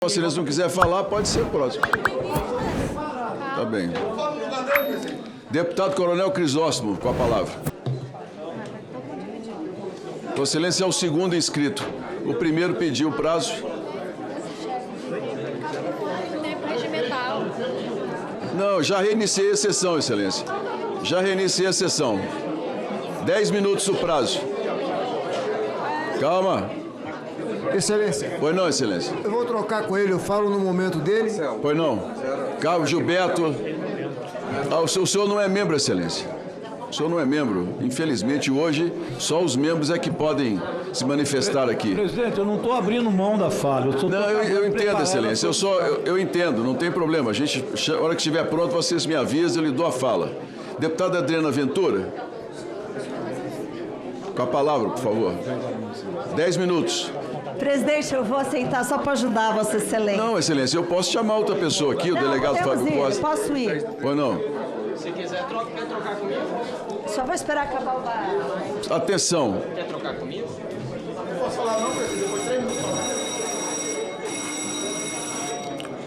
Se eles não quiserem falar, pode ser o próximo. Tá bem. Deputado Coronel Crisóstomo, com a palavra. Vossa Excelência é o segundo inscrito. O primeiro pediu o prazo. Não, já reiniciei a sessão, Excelência. Já reiniciei a sessão. 10 minutos o prazo. Calma. Excelência. Pois não, Excelência. Eu vou trocar com ele, eu falo no momento dele. Pois não. Carlos Gilberto. O senhor não é membro, Excelência. O senhor não é membro. Infelizmente, hoje, só os membros é que podem se manifestar aqui. Presidente, eu não estou abrindo mão da fala. Eu entendo, Excelência. Eu entendo, não tem problema. A hora que estiver pronto, vocês me avisam, eu lhe dou a fala. Deputada Adriana Ventura. Com a palavra, por favor. 10 minutos. Presidente, eu vou aceitar só para ajudar Vossa Excelência. Não, Excelência, eu posso chamar outra pessoa aqui, o delegado Fábio Costa. Posso ir. Ou não? Se quiser, quer trocar comigo? Só vou esperar acabar o baralho. Atenção. Quer trocar comigo?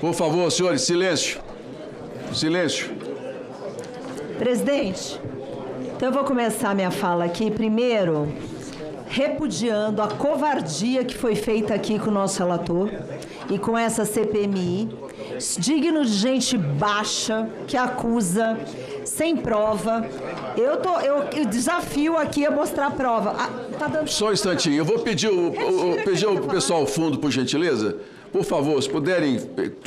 Por favor, senhores, silêncio. Silêncio. Presidente, então eu vou começar minha fala aqui, primeiro, repudiando a covardia que foi feita aqui com o nosso relator e com essa CPMI, digno de gente baixa, que acusa, sem prova. Eu desafio aqui a mostrar a prova. Tá dando... Só um instantinho, eu vou pedir o pessoal ao fundo, por gentileza. Por favor, se puderem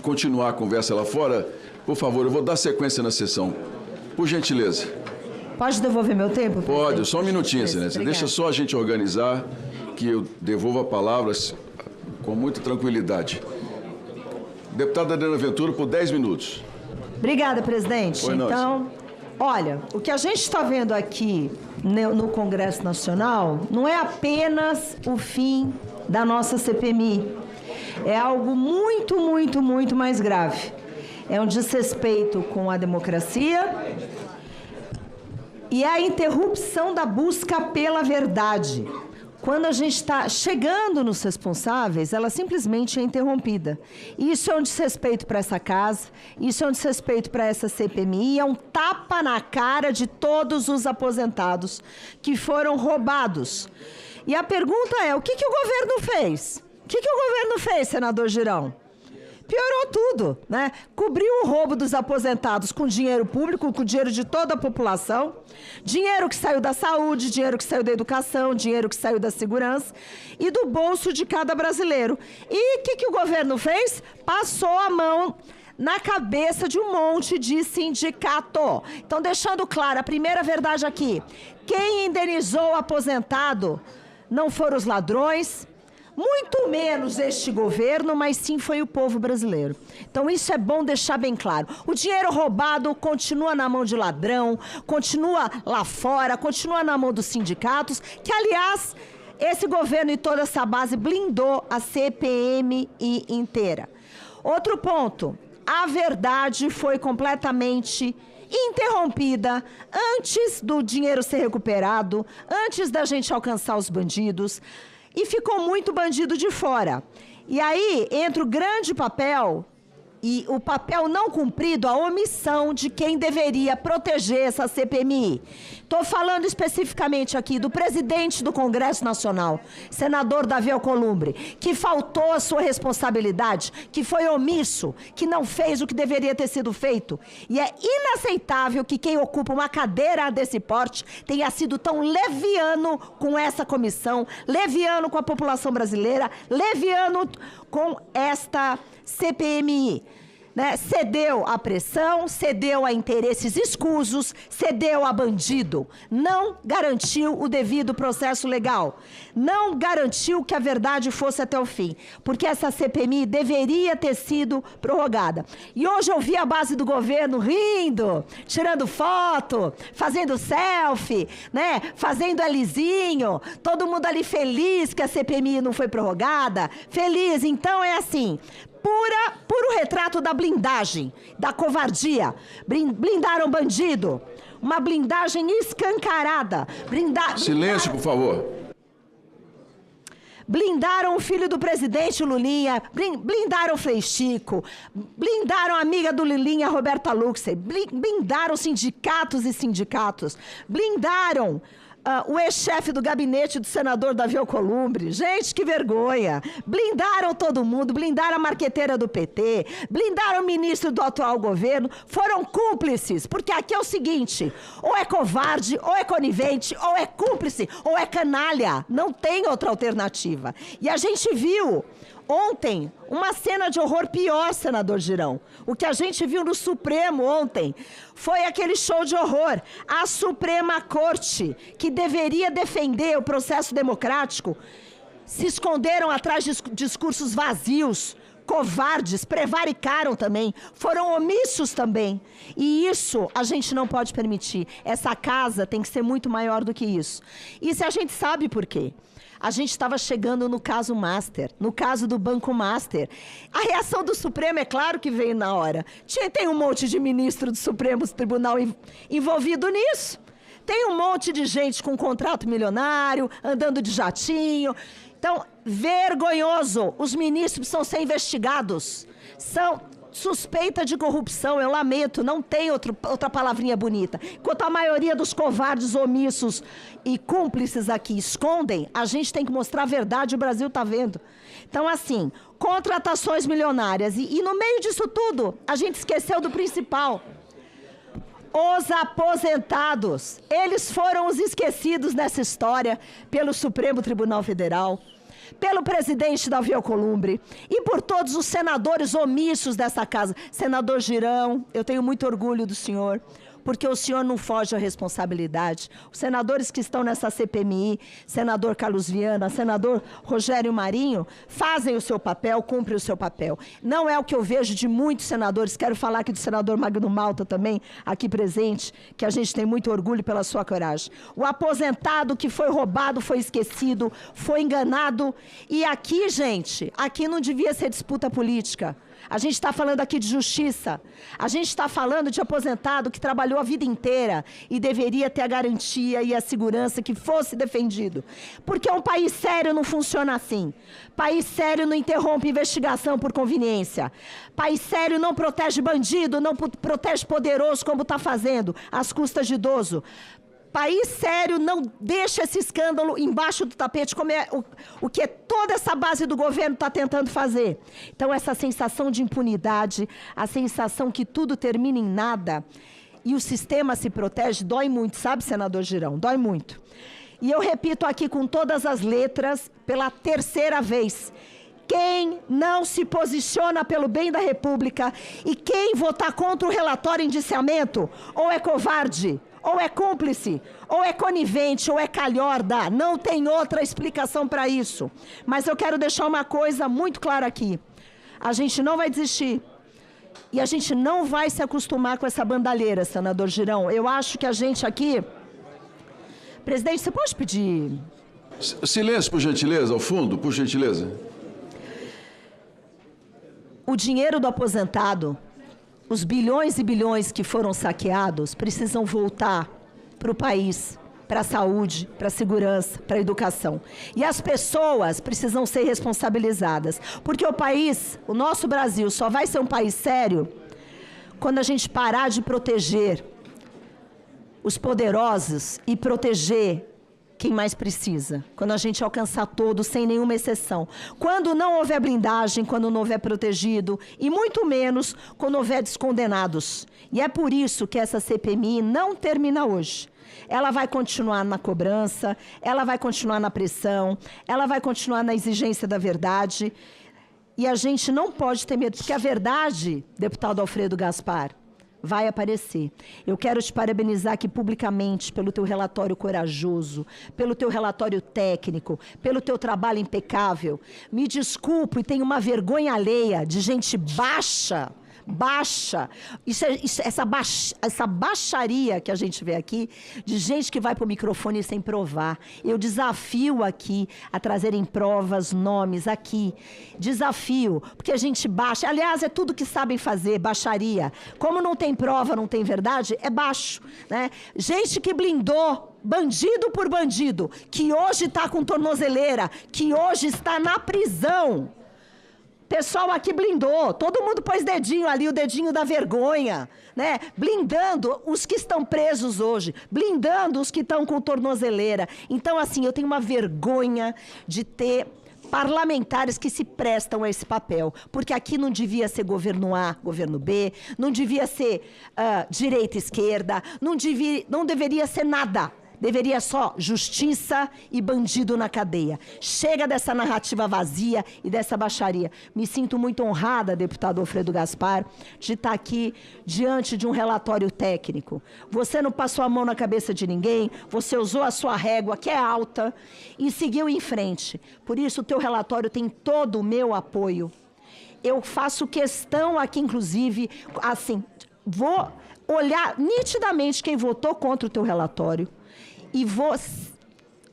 continuar a conversa lá fora, por favor, eu vou dar sequência na sessão. Por gentileza. Pode devolver meu tempo? Pode, só um minutinho, Excelência. Obrigada. Deixa só a gente organizar, que eu devolvo a palavra com muita tranquilidade. Deputada Adriana Ventura, por 10 minutos. Obrigada, presidente. Foi nós. Então, olha, o que a gente está vendo aqui no Congresso Nacional não é apenas o fim da nossa CPMI. É algo muito, muito, muito mais grave. É um desrespeito com a democracia e a interrupção da busca pela verdade. Quando a gente está chegando nos responsáveis, ela simplesmente é interrompida. Isso é um desrespeito para essa casa, isso é um desrespeito para essa CPMI, é um tapa na cara de todos os aposentados que foram roubados. E a pergunta é, o que o governo fez? O que o governo fez, senador Girão? Piorou tudo, né? Cobriu o roubo dos aposentados com dinheiro público, com dinheiro de toda a população, dinheiro que saiu da saúde, dinheiro que saiu da educação, dinheiro que saiu da segurança e do bolso de cada brasileiro. E o que o governo fez? Passou a mão na cabeça de um monte de sindicato. Então, deixando claro, a primeira verdade aqui, quem indenizou o aposentado não foram os ladrões, muito menos este governo, mas sim foi o povo brasileiro. Então isso é bom deixar bem claro. O dinheiro roubado continua na mão de ladrão, continua lá fora, continua na mão dos sindicatos, que aliás, esse governo e toda essa base blindou a CPMI inteira. Outro ponto, a verdade foi completamente interrompida antes do dinheiro ser recuperado, antes da gente alcançar os bandidos. E ficou muito bandido de fora. E aí entra o grande papel, e o papel não cumprido, a omissão de quem deveria proteger essa CPMI. Estou falando especificamente aqui do presidente do Congresso Nacional, senador Davi Alcolumbre, que faltou a sua responsabilidade, que foi omisso, que não fez o que deveria ter sido feito. E é inaceitável que quem ocupa uma cadeira desse porte tenha sido tão leviano com essa comissão, leviano com a população brasileira, leviano com esta CPMI. Né? Cedeu à pressão, cedeu a interesses escusos, cedeu a bandido, não garantiu o devido processo legal, não garantiu que a verdade fosse até o fim, porque essa CPMI deveria ter sido prorrogada. E hoje eu vi a base do governo rindo, tirando foto, fazendo selfie, né? Fazendo alizinho, todo mundo ali feliz que a CPMI não foi prorrogada, feliz. Então é assim, puro retrato da blindagem, da covardia. Blindaram bandido, uma blindagem escancarada. Silêncio, por favor. Blindaram o filho do presidente, Lulinha, blindaram o Frei Chico, blindaram a amiga do Lulinha, Roberta Luxer, blindaram sindicatos e sindicatos, blindaram o ex-chefe do gabinete do senador Davi Alcolumbre. Gente, que vergonha. Blindaram todo mundo, blindaram a marqueteira do PT, blindaram o ministro do atual governo, foram cúmplices, porque aqui é o seguinte, ou é covarde, ou é conivente, ou é cúmplice, ou é canalha. Não tem outra alternativa. E a gente viu ontem uma cena de horror pior, senador Girão. O que a gente viu no Supremo ontem foi aquele show de horror. A Suprema Corte, que deveria defender o processo democrático, se esconderam atrás de discursos vazios, covardes, prevaricaram também, foram omissos também. E isso a gente não pode permitir. Essa casa tem que ser muito maior do que isso. Isso a gente sabe por quê. A gente estava chegando no caso Master, no caso do Banco Master. A reação do Supremo, é claro que veio na hora. Tem um monte de ministro do Supremo Tribunal envolvido nisso. Tem um monte de gente com contrato milionário, andando de jatinho. Então, vergonhoso. Os ministros precisam ser investigados. São suspeita de corrupção, eu lamento, não tem outra palavrinha bonita. Enquanto a maioria dos covardes, omissos e cúmplices aqui escondem, a gente tem que mostrar a verdade, o Brasil está vendo. Então, assim, contratações milionárias. E no meio disso tudo, a gente esqueceu do principal. Os aposentados, eles foram os esquecidos nessa história pelo Supremo Tribunal Federal, pelo presidente Davi Alcolumbre e por todos os senadores omissos dessa casa. Senador Girão, eu tenho muito orgulho do senhor, porque o senhor não foge à responsabilidade. Os senadores que estão nessa CPMI, senador Carlos Viana, senador Rogério Marinho, fazem o seu papel, cumprem o seu papel. Não é o que eu vejo de muitos senadores, quero falar aqui do senador Magno Malta também, aqui presente, que a gente tem muito orgulho pela sua coragem. O aposentado que foi roubado, foi esquecido, foi enganado. E aqui, gente, aqui não devia ser disputa política. A gente está falando aqui de justiça. A gente está falando de aposentado que trabalhou a vida inteira e deveria ter a garantia e a segurança que fosse defendido. Porque um país sério não funciona assim. País sério não interrompe investigação por conveniência. País sério não protege bandido, não protege poderoso como está fazendo, às custas de idoso. País sério não deixa esse escândalo embaixo do tapete, como é o que toda essa base do governo está tentando fazer. Então, essa sensação de impunidade, a sensação que tudo termina em nada e o sistema se protege, dói muito, sabe, senador Girão? Dói muito. E eu repito aqui com todas as letras, pela terceira vez, quem não se posiciona pelo bem da República e quem votar contra o relatório indiciamento, ou é covarde, ou é cúmplice, ou é conivente, ou é calhorda. Não tem outra explicação para isso. Mas eu quero deixar uma coisa muito clara aqui. A gente não vai desistir. E a gente não vai se acostumar com essa bandalheira, senador Girão. Eu acho que a gente aqui... Presidente, você pode pedir... Silêncio, por gentileza, ao fundo, por gentileza. O dinheiro do aposentado... Os bilhões e bilhões que foram saqueados precisam voltar para o país, para a saúde, para a segurança, para a educação. E as pessoas precisam ser responsabilizadas. Porque o país, o nosso Brasil, só vai ser um país sério quando a gente parar de proteger os poderosos e proteger quem mais precisa, quando a gente alcançar todos, sem nenhuma exceção. Quando não houver blindagem, quando não houver protegido, e muito menos quando houver descondenados. E é por isso que essa CPMI não termina hoje. Ela vai continuar na cobrança, ela vai continuar na pressão, ela vai continuar na exigência da verdade. E a gente não pode ter medo, porque a verdade, deputado Alfredo Gaspar, vai aparecer. Eu quero te parabenizar aqui publicamente pelo teu relatório corajoso, pelo teu relatório técnico, pelo teu trabalho impecável. Me desculpo e tenho uma vergonha alheia de gente baixa, baixa. Essa baixaria que a gente vê aqui, de gente que vai para o microfone sem provar. Eu desafio aqui a trazerem provas, nomes aqui. Desafio, porque a gente baixa. Aliás, é tudo que sabem fazer, baixaria. Como não tem prova, não tem verdade, é baixo, né? Gente que blindou bandido por bandido, que hoje está com tornozeleira, que hoje está na prisão. Pessoal aqui blindou, todo mundo pôs dedinho ali, o dedinho da vergonha, né? Blindando os que estão presos hoje, blindando os que estão com tornozeleira. Então, assim, eu tenho uma vergonha de ter parlamentares que se prestam a esse papel, porque aqui não devia ser governo A, governo B, não devia ser direita, esquerda, não deveria ser nada. Deveria só justiça e bandido na cadeia. Chega dessa narrativa vazia e dessa baixaria. Me sinto muito honrada, deputado Alfredo Gaspar, de estar aqui diante de um relatório técnico. Você não passou a mão na cabeça de ninguém, você usou a sua régua, que é alta, e seguiu em frente. Por isso, o teu relatório tem todo o meu apoio. Eu faço questão aqui, inclusive, assim, vou olhar nitidamente quem votou contra o teu relatório, e vou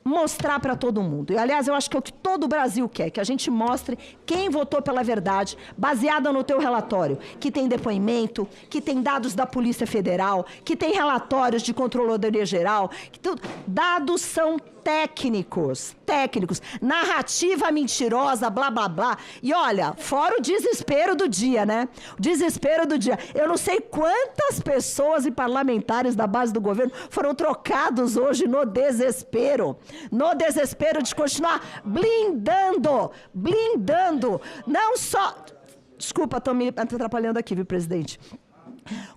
mostrar para todo mundo. E, aliás, eu acho que é o que todo o Brasil quer, que a gente mostre quem votou pela verdade, baseada no teu relatório, que tem depoimento, que tem dados da Polícia Federal, que tem relatórios de Controladoria Geral, que dados são técnicos, narrativa mentirosa, blá, blá, blá. E olha, fora o desespero do dia, né? O desespero do dia. Eu não sei quantas pessoas e parlamentares da base do governo foram trocados hoje no desespero de continuar blindando, não só... Desculpa, estou me atrapalhando aqui, viu, presidente?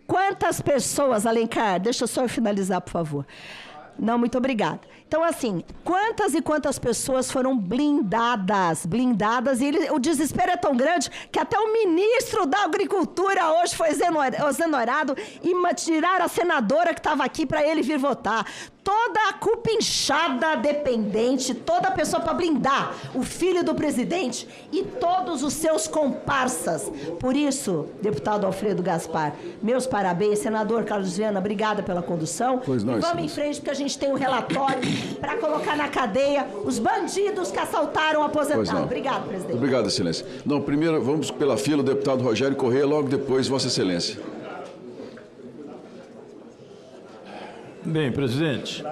Quantas pessoas, Alencar, deixa só eu finalizar, por favor. Não, muito obrigada. Então, assim, quantas e quantas pessoas foram blindadas, e o desespero é tão grande que até o ministro da Agricultura hoje foi exonerado e tiraram a senadora que estava aqui para ele vir votar. Toda a cupinchada dependente, toda a pessoa para blindar o filho do presidente e todos os seus comparsas. Por isso, deputado Alfredo Gaspar, meus parabéns. Senador Carlos Viana, obrigada pela condução. Pois não, e vamos em frente, porque a gente tem um relatório para colocar na cadeia os bandidos que assaltaram o aposentado. Obrigado, presidente. Obrigado, Excelência. Não, primeiro vamos pela fila, o deputado Rogério Corrêa, logo depois, Vossa Excelência. Bem, presidente,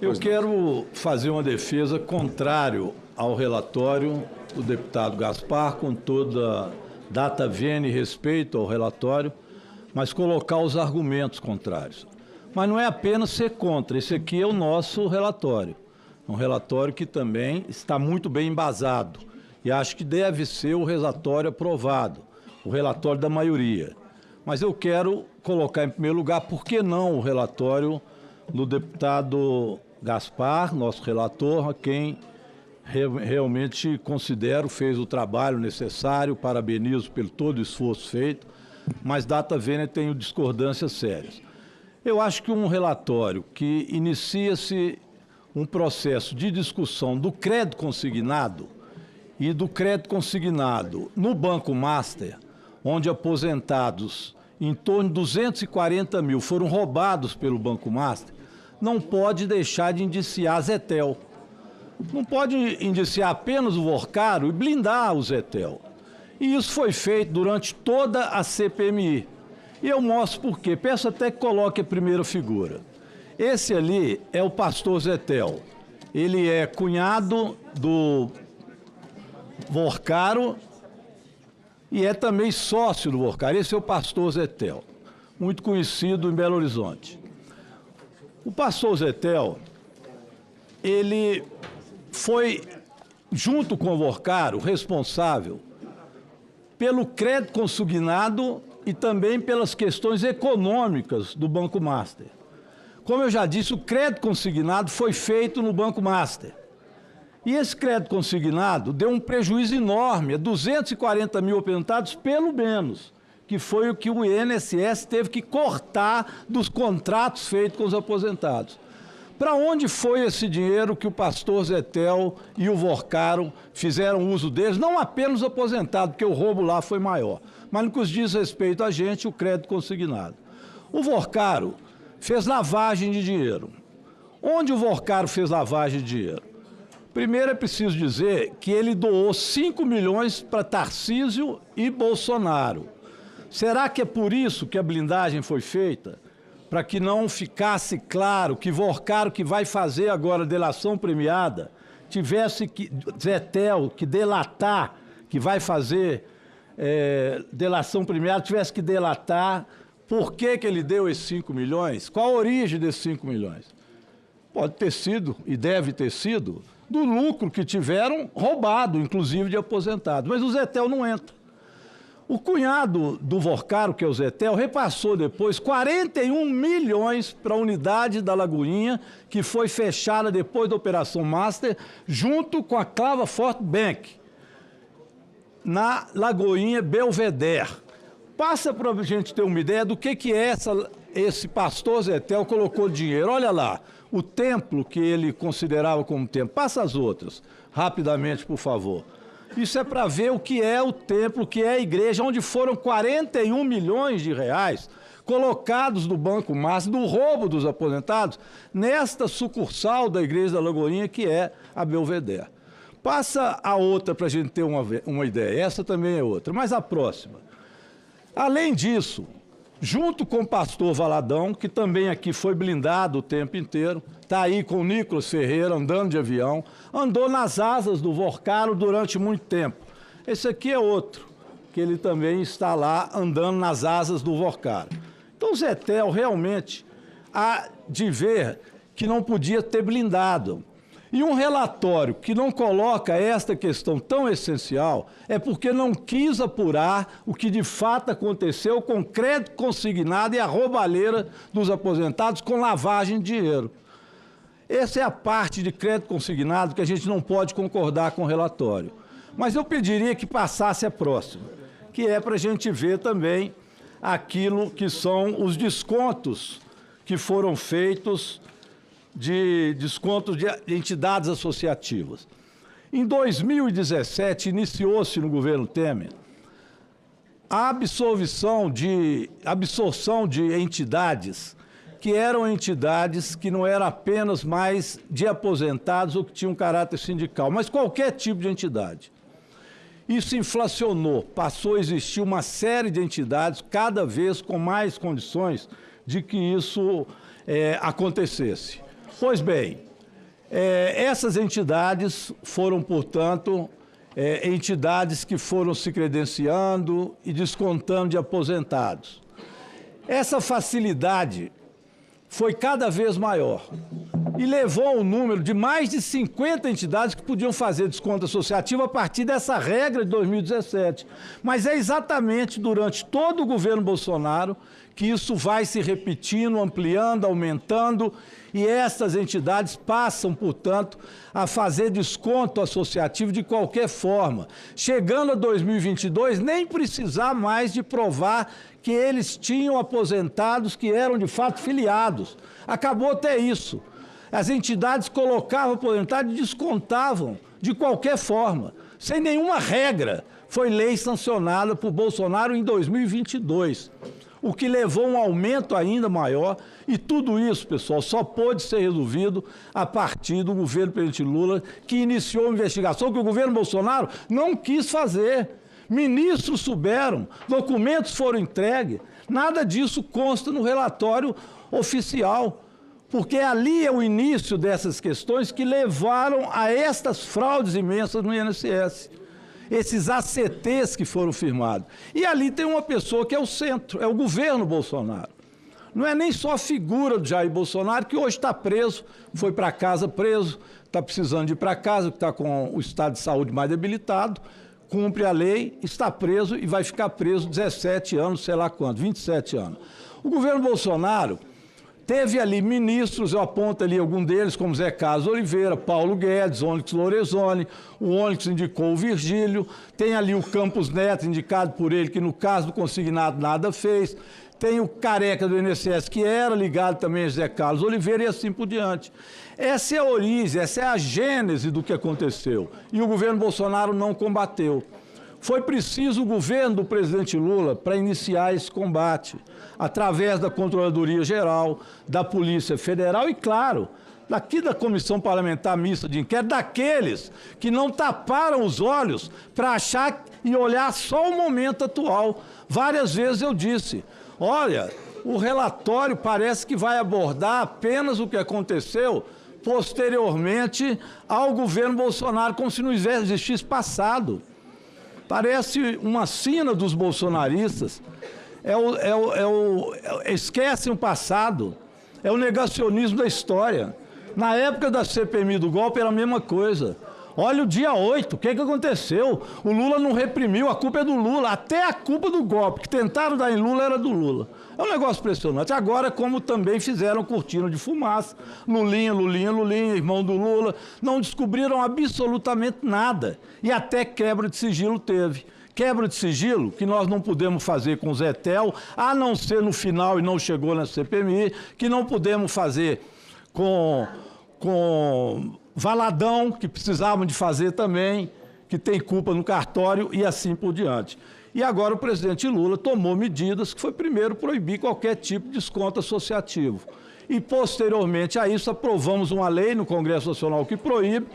eu quero fazer uma defesa contrário ao relatório do deputado Gaspar, com toda data vênia e respeito ao relatório, mas colocar os argumentos contrários. Mas não é apenas ser contra, esse aqui é o nosso relatório. É um relatório que também está muito bem embasado e acho que deve ser o relatório aprovado, o relatório da maioria. Mas eu quero colocar em primeiro lugar, por que não o relatório do deputado Gaspar, nosso relator, a quem realmente considero fez o trabalho necessário, parabenizo pelo todo o esforço feito, mas data vênia tenho discordâncias sérias. Eu acho que um relatório que inicia-se um processo de discussão do crédito consignado e do crédito consignado no Banco Master, onde aposentados em torno de 240 mil foram roubados pelo Banco Master, não pode deixar de indiciar a Zetel. Não pode indiciar apenas o Vorcaro e blindar o Zetel. E isso foi feito durante toda a CPMI. E eu mostro por quê. Peço até que coloque a primeira figura. Esse ali é o pastor Zetel. Ele é cunhado do Vorcaro e é também sócio do Vorcaro. Esse é o pastor Zetel, muito conhecido em Belo Horizonte. O pastor Zetel, ele foi, junto com o Vorcaro, responsável pelo crédito consignado e também pelas questões econômicas do Banco Master. Como eu já disse, o crédito consignado foi feito no Banco Master. E esse crédito consignado deu um prejuízo enorme a 240 mil aposentados, pelo menos, que foi o que o INSS teve que cortar dos contratos feitos com os aposentados. Para onde foi esse dinheiro que o pastor Zetel e o Vorcaro fizeram uso deles, não apenas aposentado, porque o roubo lá foi maior, mas no que diz respeito a gente, o crédito consignado. O Vorcaro fez lavagem de dinheiro. Onde o Vorcaro fez lavagem de dinheiro? Primeiro é preciso dizer que ele doou 5 milhões para Tarcísio e Bolsonaro. Será que é por isso que a blindagem foi feita? Para que não ficasse claro que Vorcaro, que vai fazer agora delação premiada, tivesse que, Zetel, que delatar, que vai fazer delação premiada, tivesse que delatar por que ele deu esses 5 milhões, qual a origem desses 5 milhões. Pode ter sido, e deve ter sido, do lucro que tiveram roubado, inclusive de aposentados. Mas o Zetel não entra. O cunhado do Vorcaro, que é o Zetel, repassou depois 41 milhões para a unidade da Lagoinha, que foi fechada depois da Operação Master, junto com a Clava Fort Bank, na Lagoinha Belvedere. Passa para a gente ter uma ideia do que é esse pastor Zetel colocou dinheiro. Olha lá, o templo que ele considerava como templo. Passa as outras, rapidamente, por favor. Isso é para ver o que é o templo, o que é a igreja, onde foram 41 milhões de reais colocados do Banco Master, do roubo dos aposentados, nesta sucursal da Igreja da Lagoinha, que é a Belvedere. Passa a outra para a gente ter uma ideia. Essa também é outra, mas a próxima. Além disso, junto com o pastor Valadão, que também aqui foi blindado o tempo inteiro, está aí com o Nicolas Ferreira, andando de avião, andou nas asas do Vorcaro durante muito tempo. Esse aqui é outro, que ele também está lá andando nas asas do Vorcaro. Então o Zetel realmente há de ver que não podia ter blindado. E um relatório que não coloca esta questão tão essencial é porque não quis apurar o que de fato aconteceu com o crédito consignado e a roubalheira dos aposentados com lavagem de dinheiro. Essa é a parte de crédito consignado que a gente não pode concordar com o relatório. Mas eu pediria que passasse a próxima, que é para a gente ver também aquilo que são os descontos que foram feitos de descontos de entidades associativas. Em 2017, iniciou-se no governo Temer a absorção de entidades que eram entidades que não eram apenas mais de aposentados ou que tinham caráter sindical, mas qualquer tipo de entidade. Isso inflacionou, passou a existir uma série de entidades, cada vez com mais condições de que isso acontecesse. Pois bem, essas entidades foram, portanto, entidades que foram se credenciando e descontando de aposentados. Essa facilidade foi cada vez maior e levou ao número de mais de 50 entidades que podiam fazer desconto associativo a partir dessa regra de 2017. Mas é exatamente durante todo o governo Bolsonaro que isso vai se repetindo, ampliando, aumentando, e essas entidades passam, portanto, a fazer desconto associativo de qualquer forma. Chegando a 2022, nem precisar mais de provar que eles tinham aposentados que eram, de fato, filiados. Acabou até isso. As entidades colocavam aposentados e descontavam de qualquer forma, sem nenhuma regra. Foi lei sancionada por Bolsonaro em 2022. O que levou a um aumento ainda maior, e tudo isso, pessoal, só pôde ser resolvido a partir do governo presidente Lula, que iniciou a investigação que o governo Bolsonaro não quis fazer. Ministros souberam, documentos foram entregues, nada disso consta no relatório oficial, porque ali é o início dessas questões que levaram a estas fraudes imensas no INSS. Esses ACTs que foram firmados. E ali tem uma pessoa que é o centro, é o governo Bolsonaro. Não é nem só a figura do Jair Bolsonaro, que hoje está preso, foi para casa preso, está precisando de ir para casa, está com o estado de saúde mais debilitado, cumpre a lei, está preso e vai ficar preso 17 anos, sei lá quanto, 27 anos. O governo Bolsonaro teve ali ministros, eu aponto ali algum deles, como Zé Carlos Oliveira, Paulo Guedes, Onyx Lorenzoni, o Onyx indicou o Virgílio, tem ali o Campos Neto, indicado por ele, que no caso do consignado nada fez, tem o Careca do INSS, que era ligado também a Zé Carlos Oliveira e assim por diante. Essa é a origem, essa é a gênese do que aconteceu. E o governo Bolsonaro não combateu. Foi preciso o governo do presidente Lula para iniciar esse combate, através da Controladoria Geral, da Polícia Federal e, claro, daqui da Comissão Parlamentar Mista de Inquérito, daqueles que não taparam os olhos para achar e olhar só o momento atual. Várias vezes eu disse, olha, o relatório parece que vai abordar apenas o que aconteceu posteriormente ao governo Bolsonaro, como se não existisse passado. Parece uma sina dos bolsonaristas, esquecem o passado, é o negacionismo da história. Na época da CPMI do golpe era a mesma coisa. Olha o dia 8, o que aconteceu? O Lula não reprimiu, a culpa é do Lula, até a culpa do golpe que tentaram dar em Lula era do Lula. É um negócio impressionante. Agora, como também fizeram cortina de fumaça, Lulinha, irmão do Lula, não descobriram absolutamente nada. E até quebra de sigilo teve. Quebra de sigilo que nós não pudemos fazer com o Zetel, a não ser no final e não chegou na CPMI, que não pudemos fazer com Valadão, que precisavam de fazer também, que tem culpa no cartório e assim por diante. E agora o presidente Lula tomou medidas que foi primeiro proibir qualquer tipo de desconto associativo. E posteriormente a isso aprovamos uma lei no Congresso Nacional que proíbe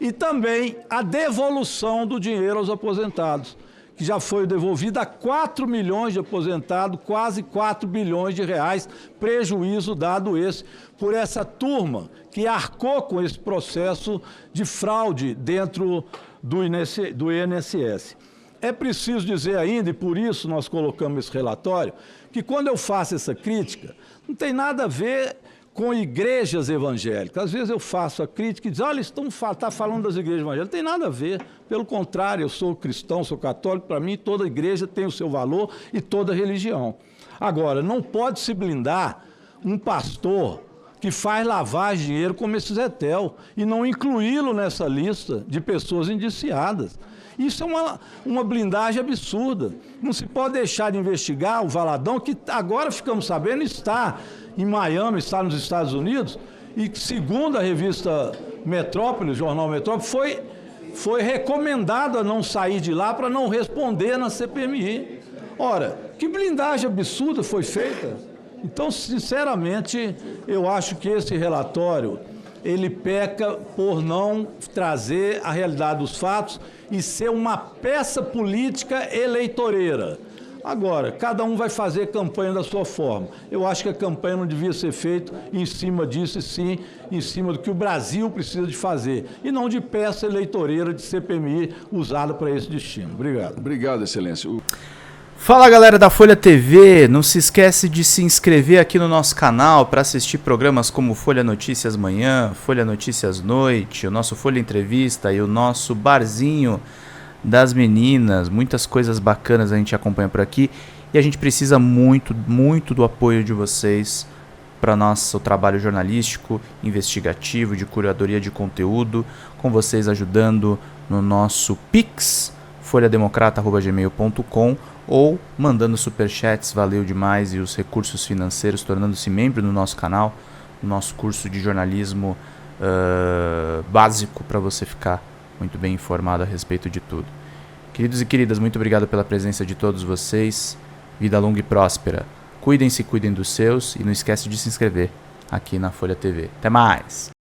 e também a devolução do dinheiro aos aposentados, que já foi devolvido a 4 milhões de aposentados, quase 4 bilhões de reais, prejuízo dado esse por essa turma que arcou com esse processo de fraude dentro do INSS. É preciso dizer ainda, e por isso nós colocamos esse relatório, que quando eu faço essa crítica, não tem nada a ver com igrejas evangélicas. Às vezes eu faço a crítica e diz, olha, está falando das igrejas evangélicas. Não tem nada a ver. Pelo contrário, eu sou cristão, sou católico, para mim toda igreja tem o seu valor e toda religião. Agora, não pode se blindar um pastor que faz lavagem de dinheiro como esse Zetel e não incluí-lo nessa lista de pessoas indiciadas. Isso é uma blindagem absurda. Não se pode deixar de investigar o Valadão, que agora ficamos sabendo está em Miami, está nos Estados Unidos, e que, segundo a revista Metrópole, o jornal Metrópole, foi recomendado a não sair de lá para não responder na CPMI. Ora, que blindagem absurda foi feita? Então, sinceramente, eu acho que esse relatório, ele peca por não trazer a realidade dos fatos e ser uma peça política eleitoreira. Agora, cada um vai fazer campanha da sua forma. Eu acho que a campanha não devia ser feita em cima disso, e sim em cima do que o Brasil precisa de fazer, e não de peça eleitoreira de CPMI usada para esse destino. Obrigado. Obrigado, Excelência. Fala, galera da Folha TV, não se esquece de se inscrever aqui no nosso canal para assistir programas como Folha Notícias Manhã, Folha Notícias Noite, o nosso Folha Entrevista e o nosso Barzinho das Meninas. Muitas coisas bacanas a gente acompanha por aqui e a gente precisa muito, muito do apoio de vocês para nosso trabalho jornalístico, investigativo, de curadoria de conteúdo, com vocês ajudando no nosso Pix, folhademocrata@gmail.com, ou mandando superchats, valeu demais, e os recursos financeiros, tornando-se membro do nosso canal, no nosso curso de jornalismo básico, para você ficar muito bem informado a respeito de tudo. Queridos e queridas, muito obrigado pela presença de todos vocês, vida longa e próspera, cuidem-se, cuidem dos seus, e não esquece de se inscrever aqui na Folha TV. Até mais!